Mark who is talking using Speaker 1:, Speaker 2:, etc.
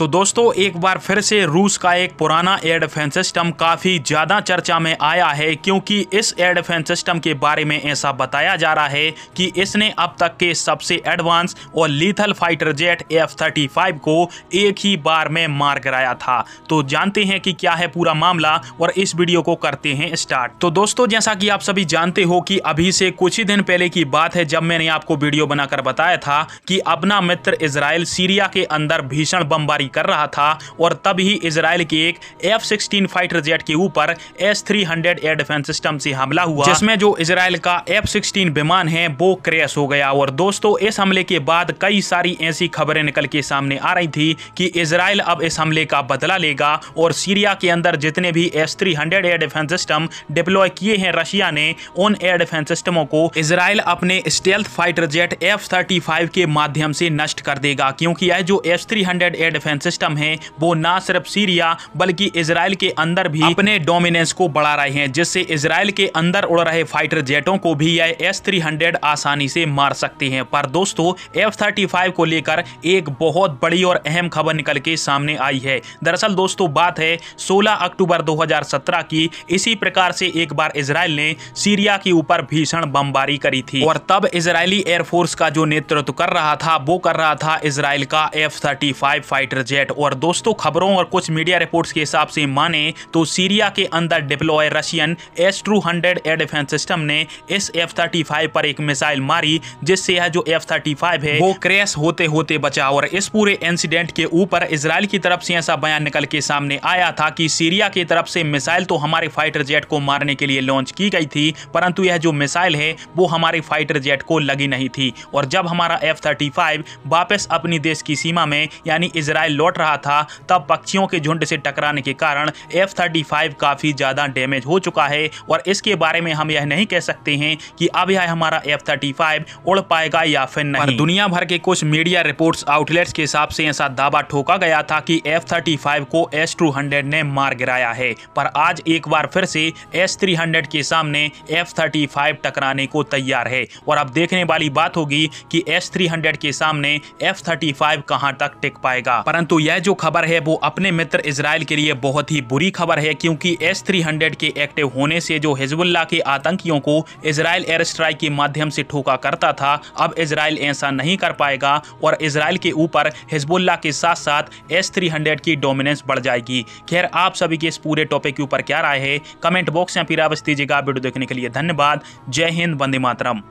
Speaker 1: तो दोस्तों एक बार फिर से रूस का एक पुराना एयर डिफेंस सिस्टम काफी ज्यादा चर्चा में आया है, क्योंकि इस एयर डिफेंस सिस्टम के बारे में ऐसा बताया जा रहा है कि इसने अब तक के सबसे एडवांस और लीथल फाइटर जेट F-35 को एक ही बार में मार गिराया था। तो जानते हैं कि क्या है पूरा मामला और इस वीडियो को करते हैं स्टार्ट। तो दोस्तों जैसा कि आप सभी जानते हो कि अभी से कुछ ही दिन पहले की बात है जब मैंने आपको वीडियो बनाकर बताया था कि अपना मित्र इजराइल सीरिया के अंदर भीषण बमबारी कर रहा था और तब ही इजराइल के एक F-16 फाइटर जेट के ऊपर S-300 एयर डिफेंस सिस्टम से हमला हुआ, जिसमें जो इजराइल का F-16 विमान है वो क्रैश हो गया। और दोस्तों इस हमले के बाद कई सारी ऐसी खबरें निकल के सामने आ रही थी कि इजराइल अब इस हमले का बदला लेगा और सीरिया के अंदर जितने भी S-300 air defence system deploy किए हैं रशिया ने, उन एयर डिफेंस सिस्टमों को इजराइल अपने स्टेल्थ फाइटर जेट F-35 के माध्यम से नष्ट कर देगा। क्योंकि यह जो S-300 एयर डिफेंस सिस्टम है वो ना सिर्फ सीरिया बल्कि इजराइल के अंदर भी अपने डोमिनेंस को बढ़ा रहे हैं, जिससे इजराइल के अंदर उड़ रहे फाइटर जेटों को भी यह S-300 आसानी से मार सकते हैं। पर दोस्तों F-35 को लेकर एक बहुत बड़ी और अहम खबर निकल के सामने आई है। दरअसल दोस्तों बात है 16 अक्टूबर 2017 की। इसी प्रकार से एक बार इजराइल ने सीरिया के ऊपर भीषण बमबारी करी थी और तब इजरायली एयरफोर्स का जो नेतृत्व कर रहा था वो कर रहा था इजराइल का F-35 फाइटर जेट। और दोस्तों खबरों और कुछ मीडिया रिपोर्ट्स के हिसाब से माने तो सीरिया के अंदर deploy Russian S-200 air defence system ने इस F-35 पर एक मिसाइल मारी, जिससे यह जो F-35 है वो क्रैश होते होते बचा। और इस पूरे इंसिडेंट के ऊपर इजराइल की तरफ से ऐसा बयान निकल के सामने आया था कि सीरिया की तरफ से मिसाइल तो हमारे फाइटर जेट को मारने के लिए लॉन्च की गई थी, परंतु यह जो मिसाइल है वो हमारे फाइटर जेट को लगी नहीं थी। और जब हमारा F-35 वापस अपनी देश की सीमा में यानी इजराइल लौट रहा था तब पक्षियों के झुंड से टकराने के कारण F-35 काफी ज्यादा डैमेज हो चुका है। और इसके बारे में हम यह नहीं कह सकते हैं कि अब यह हमारा F-35 उड़ पाएगा या फिर नहीं। पर दुनिया भर के कुछ मीडिया रिपोर्ट्स आउटलेट्स के हिसाब से ऐसा दावा ठोका गया था कि F-35 को S-200 ने मार गिराया है। पर आज एक बार फिर से S-300 के सामने F-35 टकराने को तैयार है। और अब देखने वाली बात होगी कि S-300 के सामने F-35 कहां तक टिक पाएगा। परंतु यह जो खबर है वो अपने मित्र इजराइल के लिए बहुत ही बुरी खबर है, क्योंकि S-300 के एक्टिव होने से जो हिजबुल्लाह के आतंकियों को इजराइल एयर स्ट्राइक के माध्यम से ठोका करता था, अब इजराइल ऐसा नहीं कर पाएगा और इजराइल के ऊपर हिजबुल्लाह के साथ साथ S-300 की डोमिनेंस बढ़ जाएगी। खैर आप सभी के इस पूरे टॉपिक के ऊपर क्या राय है कमेंट बॉक्स में फिर आप दीजिएगा। वीडियो देखने के लिए धन्यवाद। जय हिंद, वंदे मातरम।